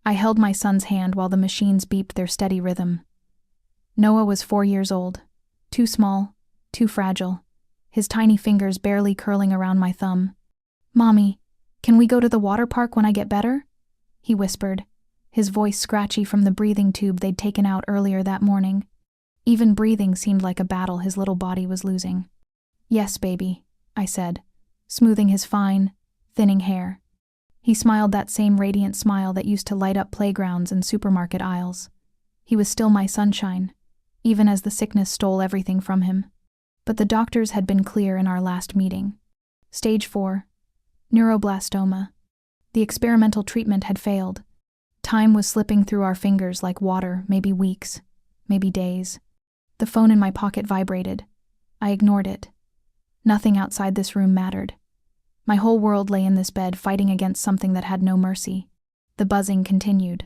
I held my son's hand while the machines beeped their steady rhythm. Noah was 4 years old, too small, too fragile, his tiny fingers barely curling around my thumb. "Mommy, can we go to the water park when I get better?" he whispered, his voice scratchy from the breathing tube they'd taken out earlier that morning. Even breathing seemed like a battle his little body was losing. "Yes, baby," I said, smoothing his fine, thinning hair. He smiled that same radiant smile that used to light up playgrounds and supermarket aisles. He was still my sunshine, even as the sickness stole everything from him. But the doctors had been clear in our last meeting. Stage 4. Neuroblastoma. The experimental treatment had failed. Time was slipping through our fingers like water, maybe weeks, maybe days. The phone in my pocket vibrated. I ignored it. Nothing outside this room mattered. My whole world lay in this bed fighting against something that had no mercy. The buzzing continued.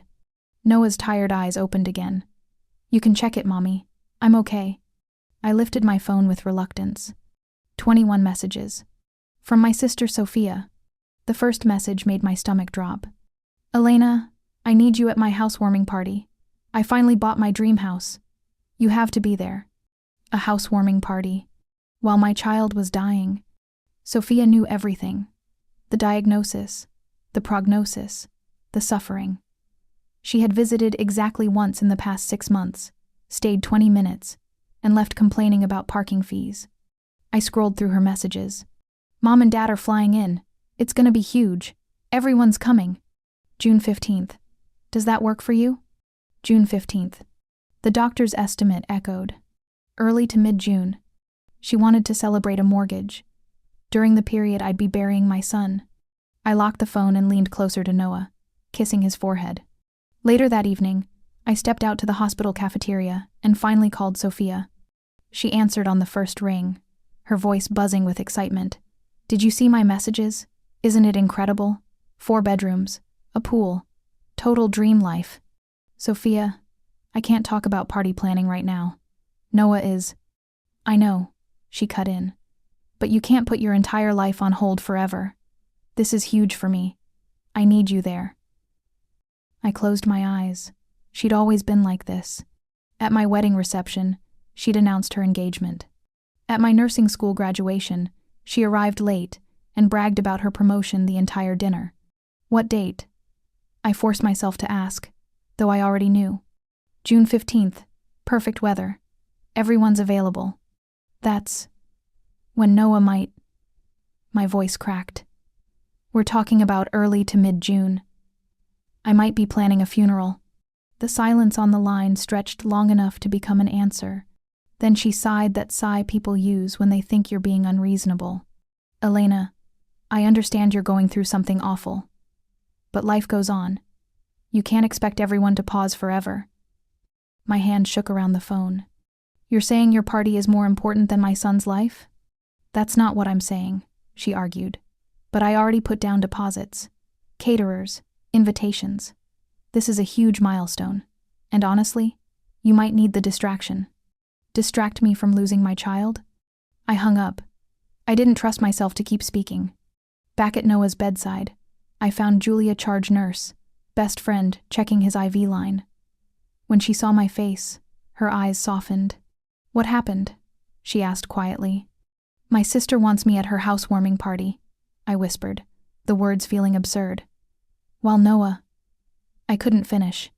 Noah's tired eyes opened again. "You can check it, Mommy. I'm okay." I lifted my phone with reluctance. 21 messages. From my sister Sophia. The first message made my stomach drop. "Elena, I need you at my housewarming party. I finally bought my dream house. You have to be there." A housewarming party. While my child was dying. Sophia knew everything. The diagnosis, the prognosis, the suffering. She had visited exactly once in the past 6 months, stayed 20 minutes, and left complaining about parking fees. I scrolled through her messages. "Mom and Dad are flying in. It's gonna be huge. Everyone's coming. June 15th. Does that work for you?" June 15th. The doctor's estimate echoed. Early to mid-June. She wanted to celebrate a mortgage. During the period I'd be burying my son. I locked the phone and leaned closer to Noah, kissing his forehead. Later that evening, I stepped out to the hospital cafeteria and finally called Sophia. She answered on the first ring, her voice buzzing with excitement. "Did you see my messages? Isn't it incredible? 4 bedrooms, a pool, total dream life." "Sophia, I can't talk about party planning right now. Noah is..." "I know," she cut in. "But you can't put your entire life on hold forever. This is huge for me. I need you there." I closed my eyes. She'd always been like this. At my wedding reception, she'd announced her engagement. At my nursing school graduation, she arrived late and bragged about her promotion the entire dinner. "What date?" I forced myself to ask, though I already knew. "June 15th, perfect weather. Everyone's available. That's when Noah might..." My voice cracked. "We're talking about early to mid-June. I might be planning a funeral." The silence on the line stretched long enough to become an answer. Then she sighed that sigh people use when they think you're being unreasonable. "Elena, I understand you're going through something awful. But life goes on. You can't expect everyone to pause forever." My hand shook around the phone. "You're saying your party is more important than my son's life?" "That's not what I'm saying," she argued. "But I already put down deposits. Caterers, invitations. This is a huge milestone. And honestly, you might need the distraction." "Distract me from losing my child?" I hung up. I didn't trust myself to keep speaking. Back at Noah's bedside, I found Julia, charge nurse, best friend, checking his IV line. When she saw my face, her eyes softened. "What happened?" she asked quietly. "My sister wants me at her housewarming party," I whispered, the words feeling absurd. "While Noah..." I couldn't finish.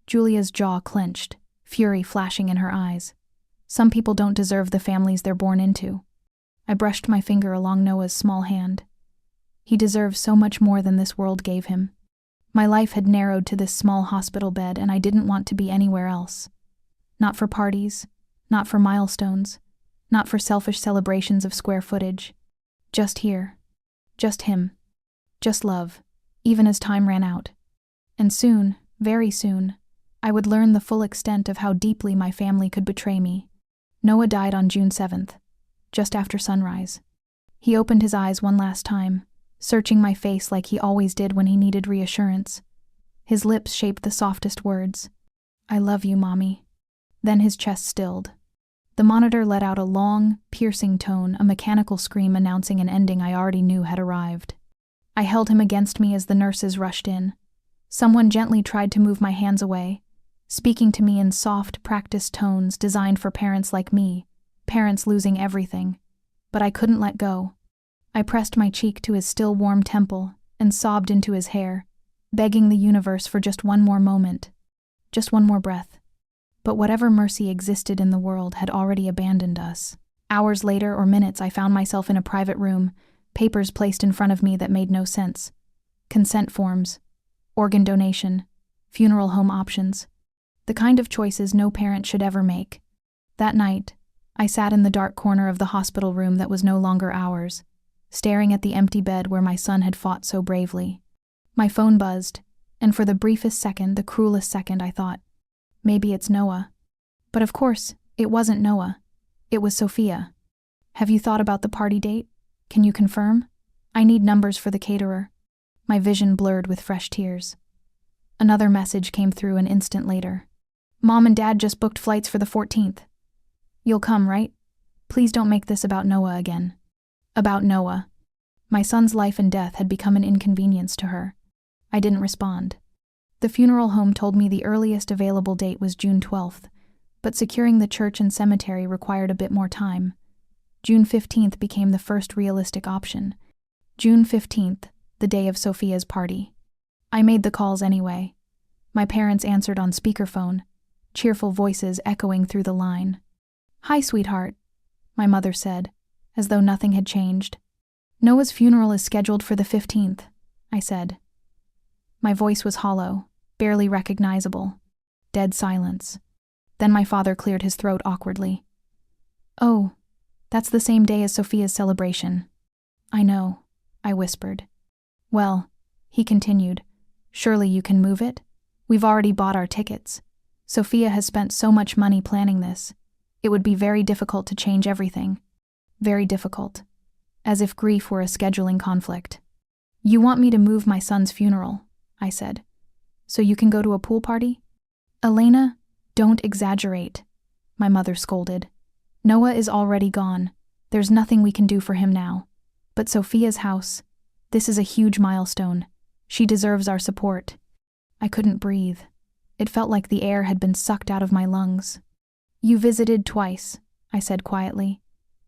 Julia's jaw clenched, fury flashing in her eyes. Some people don't deserve the families they're born into. I brushed my finger along Noah's small hand. He deserves so much more than this world gave him. My life had narrowed to this small hospital bed, and I didn't want to be anywhere else. Not for parties, not for milestones, not for selfish celebrations of square footage. Just here. Just him. Just love, even as time ran out. And soon, very soon, I would learn the full extent of how deeply my family could betray me. Noah died on June 7th, just after sunrise. He opened his eyes one last time, searching my face like he always did when he needed reassurance. His lips shaped the softest words. "I love you, Mommy." Then his chest stilled. The monitor let out a long, piercing tone, a mechanical scream announcing an ending I already knew had arrived. I held him against me as the nurses rushed in. Someone gently tried to move my hands away, speaking to me in soft, practiced tones designed for parents like me, parents losing everything. But I couldn't let go. I pressed my cheek to his still warm temple and sobbed into his hair, begging the universe for just one more moment, just one more breath. But whatever mercy existed in the world had already abandoned us. Hours later or minutes, I found myself in a private room, papers placed in front of me that made no sense. Consent forms, organ donation, funeral home options. The kind of choices no parent should ever make. That night, I sat in the dark corner of the hospital room that was no longer ours, staring at the empty bed where my son had fought so bravely. My phone buzzed, and for the briefest second, the cruelest second, I thought, maybe it's Noah. But of course, it wasn't Noah. It was Sophia. Have you thought about the party date? Can you confirm? I need numbers for the caterer. My vision blurred with fresh tears. Another message came through an instant later. Mom and Dad just booked flights for the 14th. You'll come, right? Please don't make this about Noah again. About Noah. My son's life and death had become an inconvenience to her. I didn't respond. The funeral home told me the earliest available date was June 12th, but securing the church and cemetery required a bit more time. June 15th became the first realistic option. June 15th, the day of Sophia's party. I made the calls anyway. My parents answered on speakerphone, cheerful voices echoing through the line. "Hi, sweetheart," my mother said, as though nothing had changed. "Noah's funeral is scheduled for the 15th, I said. My voice was hollow, barely recognizable. Dead silence. Then my father cleared his throat awkwardly. "Oh, that's the same day as Sophia's celebration." "I know," I whispered. "Well," he continued, "surely you can move it? We've already bought our tickets. Sophia has spent so much money planning this. It would be very difficult to change everything. Very difficult. As if grief were a scheduling conflict. You want me to move my son's funeral," I said, "so you can go to a pool party?" "Elena, don't exaggerate," my mother scolded. "Noah is already gone. There's nothing we can do for him now. But Sophia's house, this is a huge milestone. She deserves our support." I couldn't breathe. It felt like the air had been sucked out of my lungs. "You visited twice," I said quietly.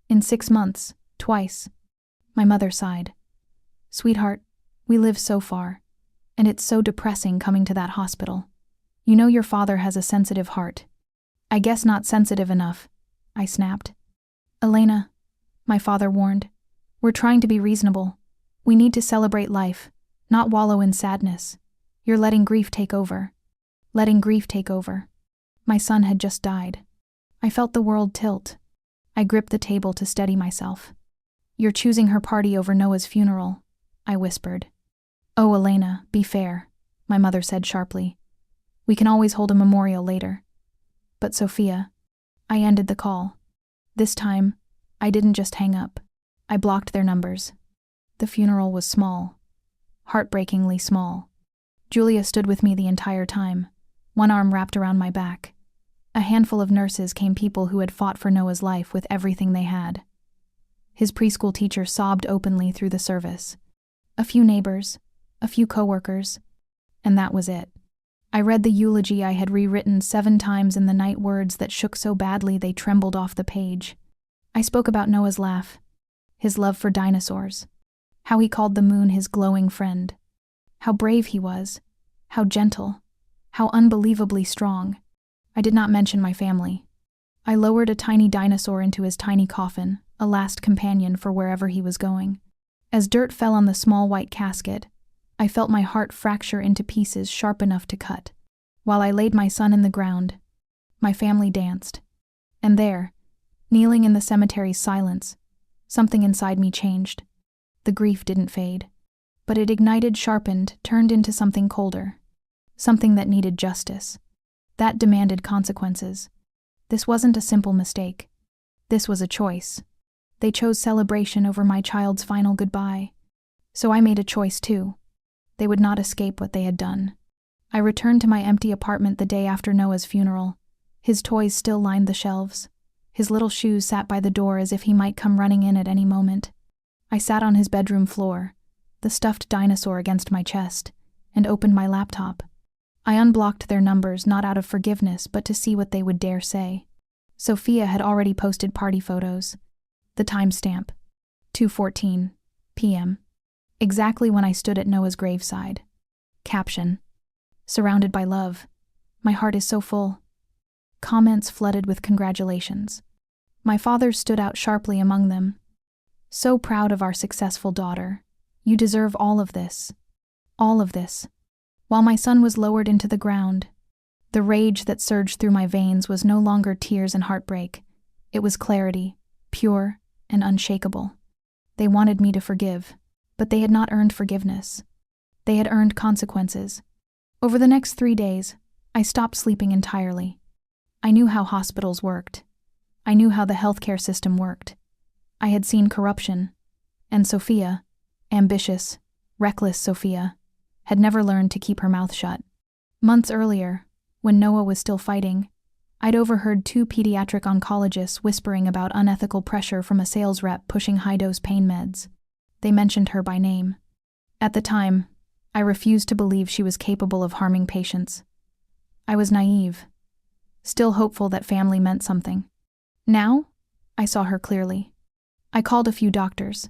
"In 6 months, twice." My mother sighed. "Sweetheart, we live so far, and it's so depressing coming to that hospital. You know your father has a sensitive heart." "I guess not sensitive enough," I snapped. "Elena," my father warned, "we're trying to be reasonable. We need to celebrate life, not wallow in sadness. You're letting grief take over." Letting grief take over. My son had just died. I felt the world tilt. I gripped the table to steady myself. "You're choosing her party over Noah's funeral," I whispered. "Oh, Elena, be fair," my mother said sharply. "We can always hold a memorial later." "But Sophia," I ended the call. This time, I didn't just hang up. I blocked their numbers. The funeral was small. Heartbreakingly small. Julia stood with me the entire time, one arm wrapped around my back. A handful of nurses came, people who had fought for Noah's life with everything they had. His preschool teacher sobbed openly through the service. A few neighbors, a few coworkers, and that was it. I read the eulogy I had rewritten 7 times in the night, words that shook so badly they trembled off the page. I spoke about Noah's laugh, his love for dinosaurs, how he called the moon his glowing friend, how brave he was, how gentle, how unbelievably strong. I did not mention my family. I lowered a tiny dinosaur into his tiny coffin, a last companion for wherever he was going. As dirt fell on the small white casket, I felt my heart fracture into pieces sharp enough to cut. While I laid my son in the ground, my family danced. And there, kneeling in the cemetery's silence, something inside me changed. The grief didn't fade, but it ignited, sharpened, turned into something colder. Something that needed justice. That demanded consequences. This wasn't a simple mistake. This was a choice. They chose celebration over my child's final goodbye. So I made a choice too. They would not escape what they had done. I returned to my empty apartment the day after Noah's funeral. His toys still lined the shelves. His little shoes sat by the door as if he might come running in at any moment. I sat on his bedroom floor, the stuffed dinosaur against my chest, and opened my laptop. I unblocked their numbers not out of forgiveness but to see what they would dare say. Sophia had already posted party photos. The timestamp: 2:14 p.m. Exactly when I stood at Noah's graveside. Caption: surrounded by love. My heart is so full. Comments flooded with congratulations. My father stood out sharply among them. So proud of our successful daughter. You deserve all of this. All of this. While my son was lowered into the ground, the rage that surged through my veins was no longer tears and heartbreak. It was clarity, pure and unshakable. They wanted me to forgive, but they had not earned forgiveness. They had earned consequences. Over the next 3 days, I stopped sleeping entirely. I knew how hospitals worked. I knew how the healthcare system worked. I had seen corruption, and Sophia, ambitious, reckless Sophia, had never learned to keep her mouth shut. Months earlier, when Noah was still fighting, I'd overheard 2 pediatric oncologists whispering about unethical pressure from a sales rep pushing high-dose pain meds. They mentioned her by name. At the time, I refused to believe she was capable of harming patients. I was naive, still hopeful that family meant something. Now, I saw her clearly. I called a few doctors.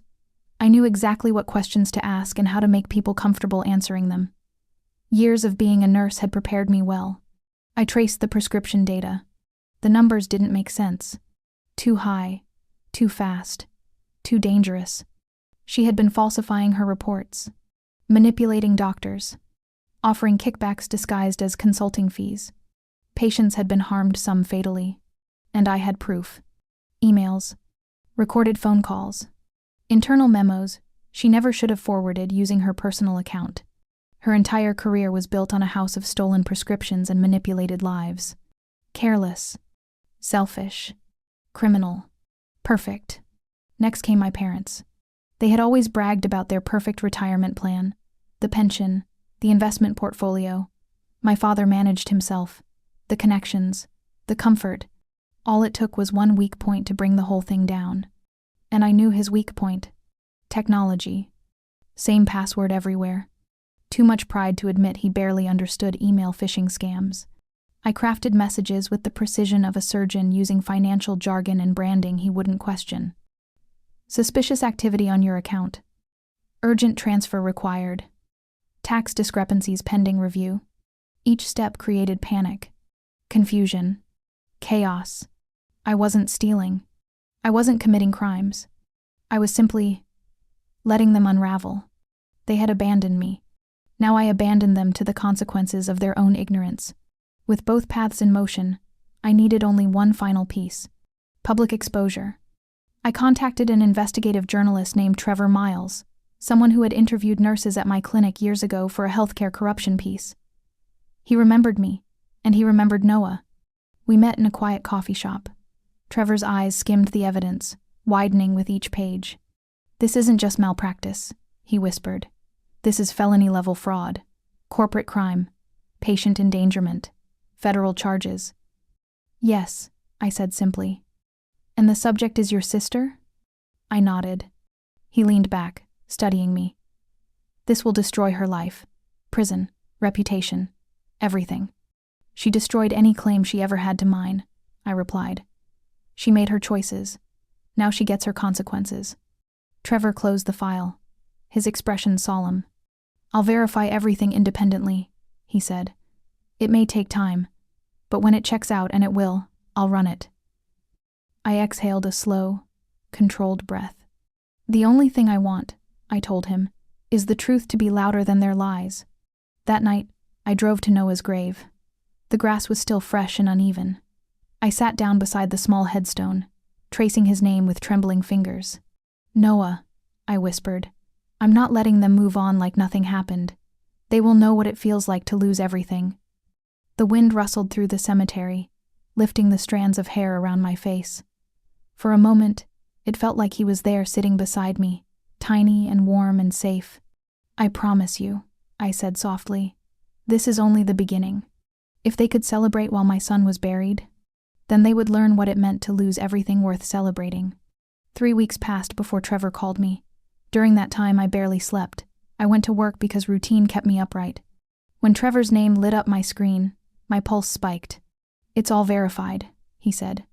I knew exactly what questions to ask and how to make people comfortable answering them. Years of being a nurse had prepared me well. I traced the prescription data. The numbers didn't make sense. Too high, too fast, too dangerous. She had been falsifying her reports, manipulating doctors, offering kickbacks disguised as consulting fees. Patients had been harmed, some fatally. And I had proof. Emails, recorded phone calls, internal memos she never should have forwarded using her personal account. Her entire career was built on a house of stolen prescriptions and manipulated lives. Careless, selfish, criminal, perfect. Next came my parents. They had always bragged about their perfect retirement plan, the pension, the investment portfolio. My father managed himself, the connections, the comfort. All it took was one weak point to bring the whole thing down. And I knew his weak point: technology. Same password everywhere. Too much pride to admit he barely understood email phishing scams. I crafted messages with the precision of a surgeon using financial jargon and branding he wouldn't question. Suspicious activity on your account. Urgent transfer required. Tax discrepancies pending review. Each step created panic, confusion, chaos. I wasn't stealing. I wasn't committing crimes. I was simply letting them unravel. They had abandoned me. Now I abandoned them to the consequences of their own ignorance. With both paths in motion, I needed only one final piece: public exposure. I contacted an investigative journalist named Trevor Miles, someone who had interviewed nurses at my clinic years ago for a healthcare corruption piece. He remembered me, and he remembered Noah. We met in a quiet coffee shop. Trevor's eyes skimmed the evidence, widening with each page. "This isn't just malpractice," he whispered. "This is felony-level fraud, corporate crime, patient endangerment, federal charges." "Yes," I said simply. "And the subject is your sister?" I nodded. He leaned back, studying me. "This will destroy her life. Prison, reputation, everything." "She destroyed any claim she ever had to mine," I replied. "She made her choices. Now she gets her consequences." Trevor closed the file, his expression solemn. "I'll verify everything independently," he said. "It may take time, but when it checks out, and it will, I'll run it." I exhaled a slow, controlled breath. "The only thing I want," I told him, "is the truth to be louder than their lies." That night, I drove to Noah's grave. The grass was still fresh and uneven. I sat down beside the small headstone, tracing his name with trembling fingers. "Noah," I whispered, "I'm not letting them move on like nothing happened. They will know what it feels like to lose everything." The wind rustled through the cemetery, lifting the strands of hair around my face. For a moment, it felt like he was there sitting beside me, tiny and warm and safe. "I promise you," I said softly, "this is only the beginning. If they could celebrate while my son was buried, then they would learn what it meant to lose everything worth celebrating." 3 weeks passed before Trevor called me. During that time, I barely slept. I went to work because routine kept me upright. When Trevor's name lit up my screen, my pulse spiked. "It's all verified," he said.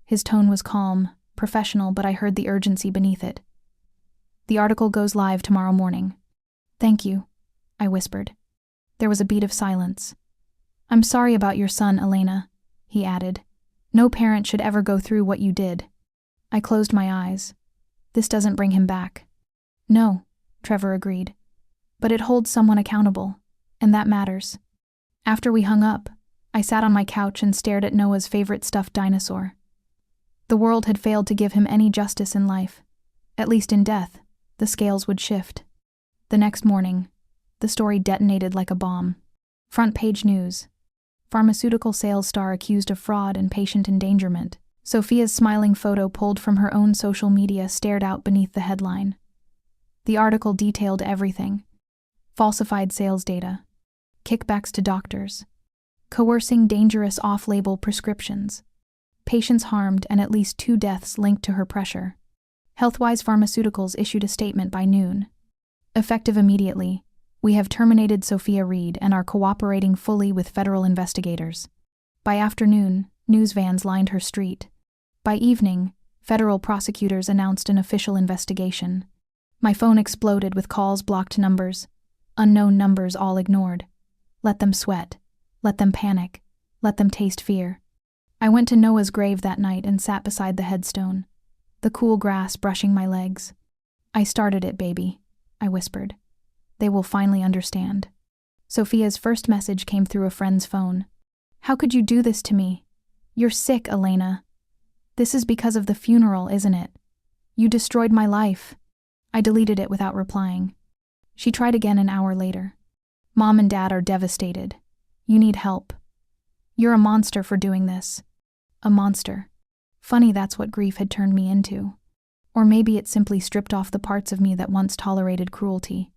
His tone was calm, professional, but I heard the urgency beneath it. "The article goes live tomorrow morning." "Thank you," I whispered. There was a beat of silence. "I'm sorry about your son, Elena," he added. "No parent should ever go through what you did." I closed my eyes. "This doesn't bring him back." "No," Trevor agreed. "But it holds someone accountable, and that matters." After we hung up, I sat on my couch and stared at Noah's favorite stuffed dinosaur. The world had failed to give him any justice in life. At least in death, the scales would shift. The next morning, the story detonated like a bomb. Front page news. Pharmaceutical sales star accused of fraud and patient endangerment. Sophia's smiling photo pulled from her own social media stared out beneath the headline. The article detailed everything. Falsified sales data. Kickbacks to doctors. Coercing dangerous off-label prescriptions. Patients harmed and at least 2 deaths linked to her pressure. Healthwise Pharmaceuticals issued a statement by noon. Effective immediately, we have terminated Sophia Reed and are cooperating fully with federal investigators. By afternoon, news vans lined her street. By evening, federal prosecutors announced an official investigation. My phone exploded with calls, blocked numbers, unknown numbers all ignored. Let them sweat. Let them panic. Let them taste fear. I went to Noah's grave that night and sat beside the headstone, the cool grass brushing my legs. "I started it, baby," I whispered. "They will finally understand." Sophia's first message came through a friend's phone. "How could you do this to me? You're sick, Elena. This is because of the funeral, isn't it? You destroyed my life." I deleted it without replying. She tried again an hour later. "Mom and Dad are devastated. You need help. You're a monster for doing this." A monster. Funny that's what grief had turned me into. Or maybe it simply stripped off the parts of me that once tolerated cruelty.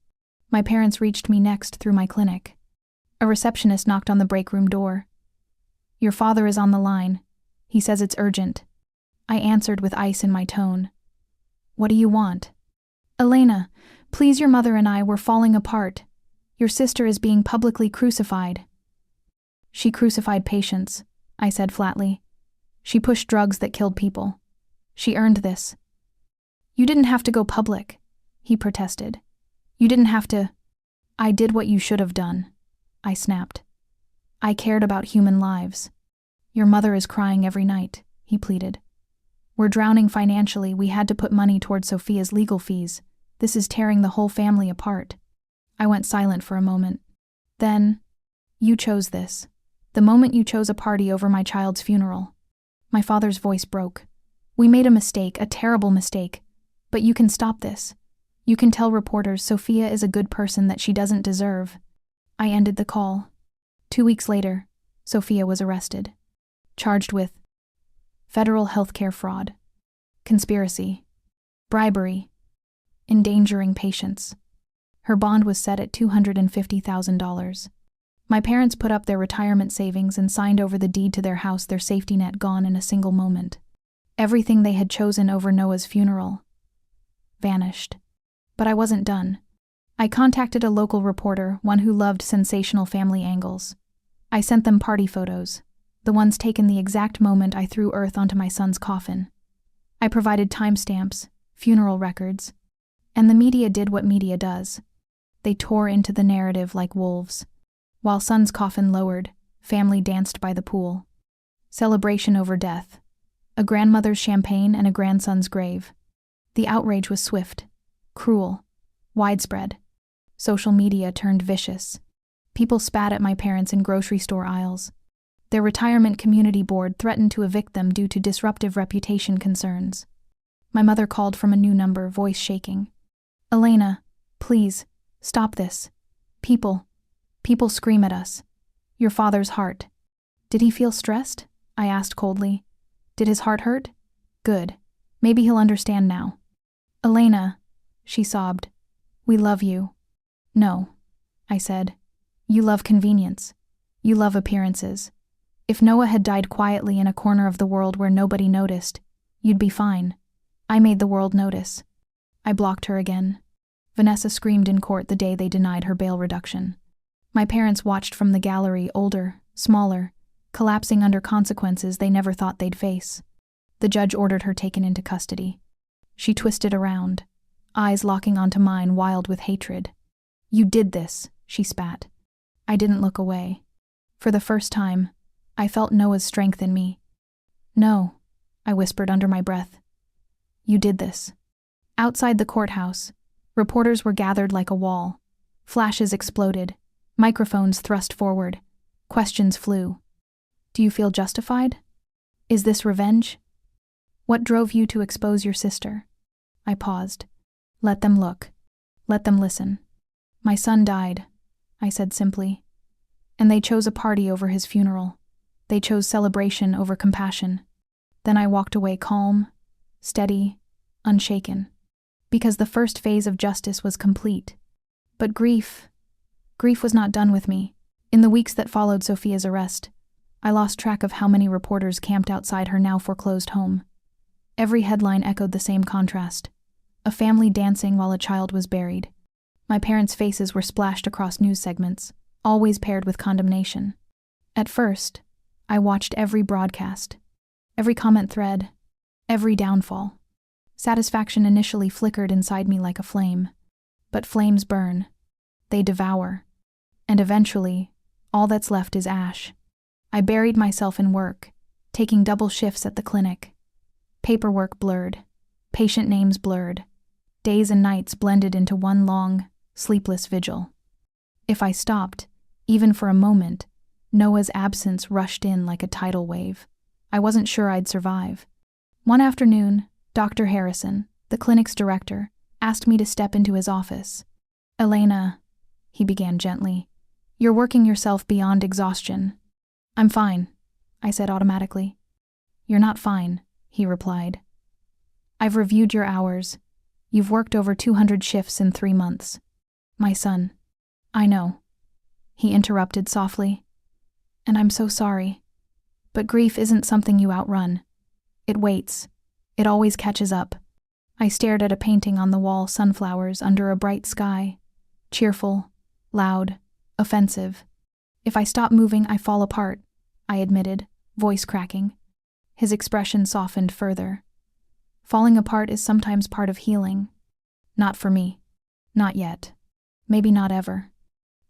My parents reached me next through my clinic. A receptionist knocked on the break room door. "Your father is on the line. He says it's urgent." I answered with ice in my tone. "What do you want?" "Elena, please, your mother and I were falling apart. Your sister is being publicly crucified." "She crucified patients," I said flatly. "She pushed drugs that killed people. She earned this." "You didn't have to go public," he protested. "You didn't have to." "I did what you should have done," I snapped. "I cared about human lives." "Your mother is crying every night," he pleaded. "We're drowning financially. We had to put money toward Sophia's legal fees. This is tearing the whole family apart." I went silent for a moment. Then, "You chose this. The moment you chose a party over my child's funeral." My father's voice broke. "We made a mistake, a terrible mistake. But you can stop this. You can tell reporters Sophia is a good person that she doesn't deserve." I ended the call. 2 weeks later, Sophia was arrested. Charged with federal healthcare fraud, conspiracy, bribery, endangering patients. Her bond was set at $250,000. My parents put up their retirement savings and signed over the deed to their house, their safety net gone in a single moment. Everything they had chosen over Noah's funeral vanished. But I wasn't done. I contacted a local reporter, one who loved sensational family angles. I sent them party photos, the ones taken the exact moment I threw earth onto my son's coffin. I provided timestamps, funeral records, and the media did what media does. They tore into the narrative like wolves. While son's coffin lowered, family danced by the pool. Celebration over death. A grandmother's champagne and a grandson's grave. The outrage was swift, cruel, widespread. Social media turned vicious. People spat at my parents in grocery store aisles. Their retirement community board threatened to evict them due to disruptive reputation concerns. My mother called from a new number, voice shaking. "Elena, please, stop this. People scream at us. Your father's heart." "Did he feel stressed?" I asked coldly. "Did his heart hurt? Good. Maybe he'll understand now." "Elena," she sobbed. "We love you." "No," I said. "You love convenience. You love appearances. If Noah had died quietly in a corner of the world where nobody noticed, you'd be fine. I made the world notice." I blocked her again. Vanessa screamed in court the day they denied her bail reduction. My parents watched from the gallery, older, smaller, collapsing under consequences they never thought they'd face. The judge ordered her taken into custody. She twisted around, eyes locking onto mine, wild with hatred. "You did this," she spat. I didn't look away. For the first time, I felt Noah's strength in me. "No," I whispered under my breath. "You did this." Outside the courthouse, reporters were gathered like a wall. Flashes exploded, microphones thrust forward, questions flew. "Do you feel justified? Is this revenge? What drove you to expose your sister?" I paused. "Let them look. Let them listen." "My son died," I said simply. "And they chose a party over his funeral. They chose celebration over compassion." Then I walked away calm, steady, unshaken. Because the first phase of justice was complete. But grief was not done with me. In the weeks that followed Sophia's arrest, I lost track of how many reporters camped outside her now foreclosed home. Every headline echoed the same contrast: a family dancing while a child was buried. My parents' faces were splashed across news segments, always paired with condemnation. At first, I watched every broadcast, every comment thread, every downfall. Satisfaction initially flickered inside me like a flame. But flames burn. They devour. And eventually, all that's left is ash. I buried myself in work, taking double shifts at the clinic. Paperwork blurred. Patient names blurred. Days and nights blended into one long, sleepless vigil. If I stopped, even for a moment, Noah's absence rushed in like a tidal wave. I wasn't sure I'd survive. One afternoon, Dr. Harrison, the clinic's director, asked me to step into his office. "Elena," he began gently, "you're working yourself beyond exhaustion." "I'm fine," I said automatically. "You're not fine," he replied. "I've reviewed your hours. You've worked over 200 shifts in 3 months." "My son." "I know," he interrupted softly. "And I'm so sorry. But grief isn't something you outrun. It waits. It always catches up." I stared at a painting on the wall, sunflowers under a bright sky. Cheerful, loud, offensive. "If I stop moving, I fall apart," I admitted, voice cracking. His expression softened further. "Falling apart is sometimes part of healing. Not for me. Not yet. Maybe not ever."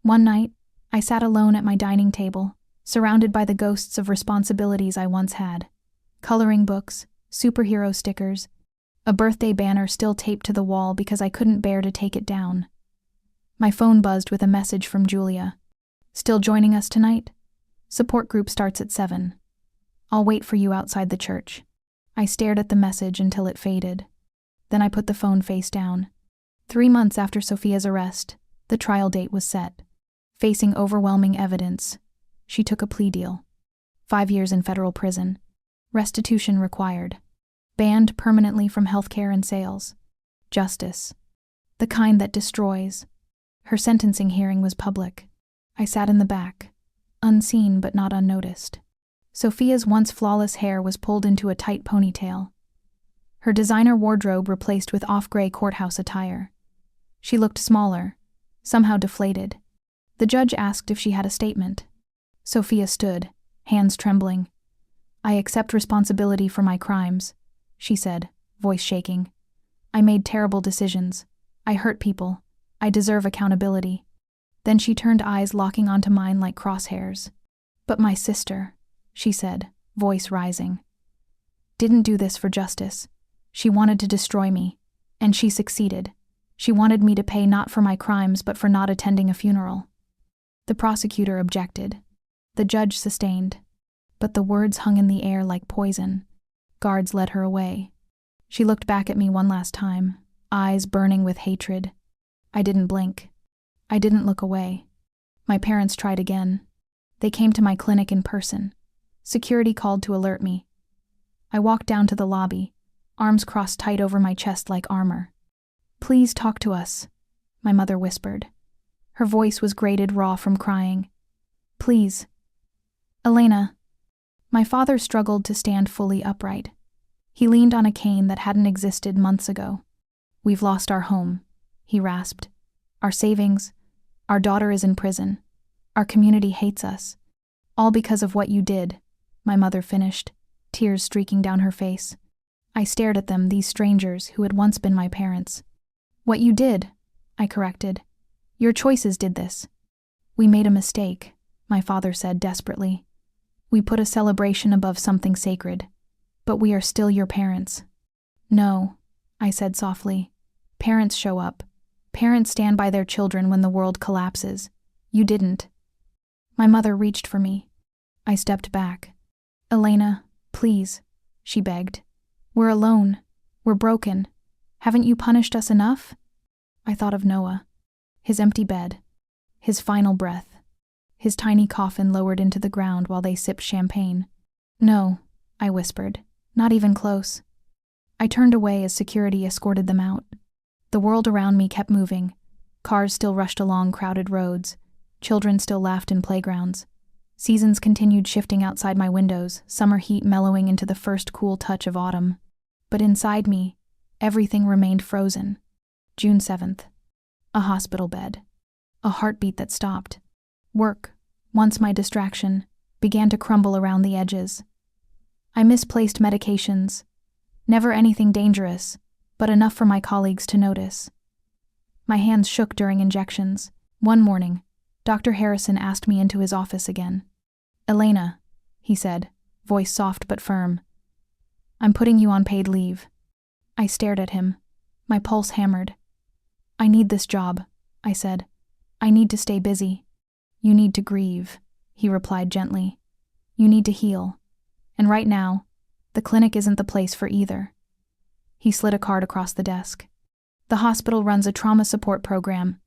One night, I sat alone at my dining table, surrounded by the ghosts of responsibilities I once had. Coloring books, superhero stickers, a birthday banner still taped to the wall because I couldn't bear to take it down. My phone buzzed with a message from Julia. "Still joining us tonight? Support group starts at 7. I'll wait for you outside the church." I stared at the message until it faded. Then I put the phone face down. 3 months after Sophia's arrest, the trial date was set. Facing overwhelming evidence, she took a plea deal. 5 years in federal prison. Restitution required. Banned permanently from healthcare and sales. Justice. The kind that destroys. Her sentencing hearing was public. I sat in the back, unseen but not unnoticed. Sophia's once flawless hair was pulled into a tight ponytail. Her designer wardrobe replaced with off-gray courthouse attire. She looked smaller, somehow deflated. The judge asked if she had a statement. Sophia stood, hands trembling. "I accept responsibility for my crimes," she said, voice shaking. "I made terrible decisions. I hurt people. I deserve accountability." Then she turned, eyes locking onto mine like crosshairs. "But my sister," she said, voice rising, "didn't do this for justice. She wanted to destroy me, and she succeeded. She wanted me to pay not for my crimes but for not attending a funeral." The prosecutor objected. The judge sustained. But the words hung in the air like poison. Guards led her away. She looked back at me one last time, eyes burning with hatred. I didn't blink. I didn't look away. My parents tried again. They came to my clinic in person. Security called to alert me. I walked down to the lobby, arms crossed tight over my chest like armor. "Please talk to us," my mother whispered. Her voice was grated raw from crying. "Please." "Elena." My father struggled to stand fully upright. He leaned on a cane that hadn't existed months ago. "We've lost our home," he rasped. "Our savings. Our daughter is in prison. Our community hates us. All because of what you did," my mother finished, tears streaking down her face. I stared at them, these strangers who had once been my parents. "What you did," I corrected. "Your choices did this." "We made a mistake," my father said desperately. "We put a celebration above something sacred. But we are still your parents." "No," I said softly. "Parents show up. Parents stand by their children when the world collapses. You didn't." My mother reached for me. I stepped back. "Elena, please," she begged. "We're alone. We're broken. Haven't you punished us enough?" I thought of Noah, his empty bed, his final breath, his tiny coffin lowered into the ground while they sipped champagne. "No," I whispered, "not even close." I turned away as security escorted them out. The world around me kept moving. Cars still rushed along crowded roads. Children still laughed in playgrounds. Seasons continued shifting outside my windows, summer heat mellowing into the first cool touch of autumn. But inside me, everything remained frozen. June 7th. A hospital bed. A heartbeat that stopped. Work, once my distraction, began to crumble around the edges. I misplaced medications. Never anything dangerous, but enough for my colleagues to notice. My hands shook during injections. One morning, Dr. Harrison asked me into his office again. "Elena," he said, voice soft but firm, "I'm putting you on paid leave." I stared at him. My pulse hammered. "I need this job," I said. "I need to stay busy." "You need to grieve," he replied gently. "You need to heal. And right now, the clinic isn't the place for either." He slid a card across the desk. "The hospital runs a trauma support program,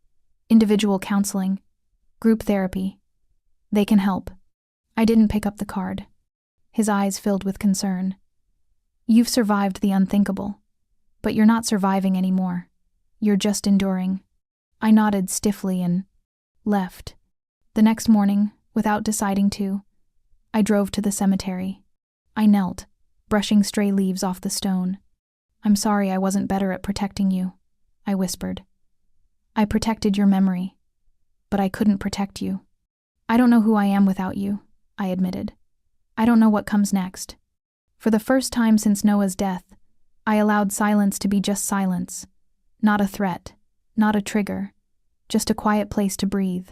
individual counseling, group therapy. They can help." I didn't pick up the card. His eyes filled with concern. "You've survived the unthinkable, but you're not surviving anymore. You're just enduring." I nodded stiffly and left. The next morning, without deciding to, I drove to the cemetery. I knelt, brushing stray leaves off the stone. "I'm sorry I wasn't better at protecting you," I whispered. "I protected your memory, but I couldn't protect you. I don't know who I am without you," I admitted. "I don't know what comes next." For the first time since Noah's death, I allowed silence to be just silence. Not a threat, not a trigger, just a quiet place to breathe.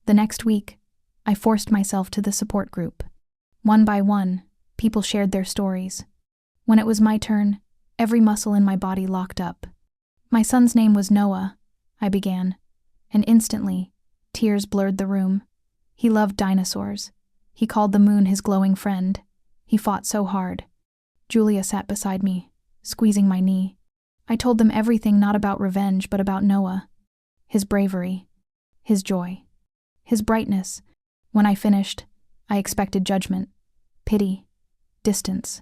The next week, I forced myself to the support group. One by one, people shared their stories. When it was my turn, every muscle in my body locked up. "My son's name was Noah," I began, and instantly, tears blurred the room. He loved dinosaurs. He called the moon his glowing friend. He fought so hard. Julia sat beside me, squeezing my knee. I told them everything, not about revenge, but about Noah. His bravery. His joy. His brightness. When I finished, I expected judgment, pity, distance.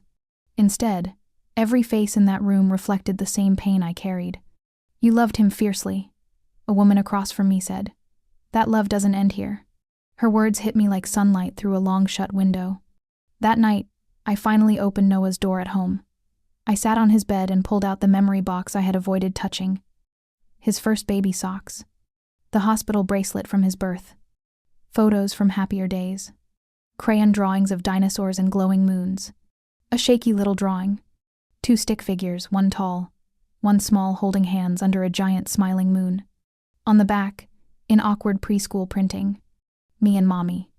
Instead, every face in that room reflected the same pain I carried. "You loved him fiercely," a woman across from me said. "That love doesn't end here." Her words hit me like sunlight through a long-shut window. That night, I finally opened Noah's door at home. I sat on his bed and pulled out the memory box I had avoided touching. His first baby socks. The hospital bracelet from his birth. Photos from happier days. Crayon drawings of dinosaurs and glowing moons. A shaky little drawing. 2 stick figures, one tall, one small, holding hands under a giant smiling moon. On the back, in awkward preschool printing, "Me and Mommy.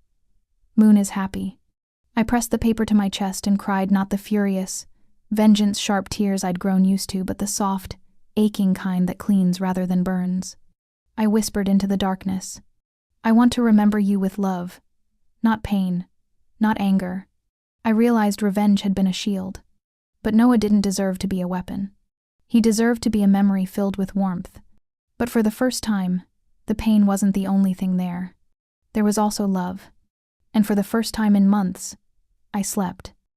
Moon is happy." I pressed the paper to my chest and cried, not the furious, vengeance-sharp tears I'd grown used to, but the soft, aching kind that cleans rather than burns. I whispered into the darkness, "I want to remember you with love, not pain, not anger." I realized revenge had been a shield, but Noah didn't deserve to be a weapon. He deserved to be a memory filled with warmth. But for the first time, the pain wasn't the only thing there. There was also love. And for the first time in months, I slept.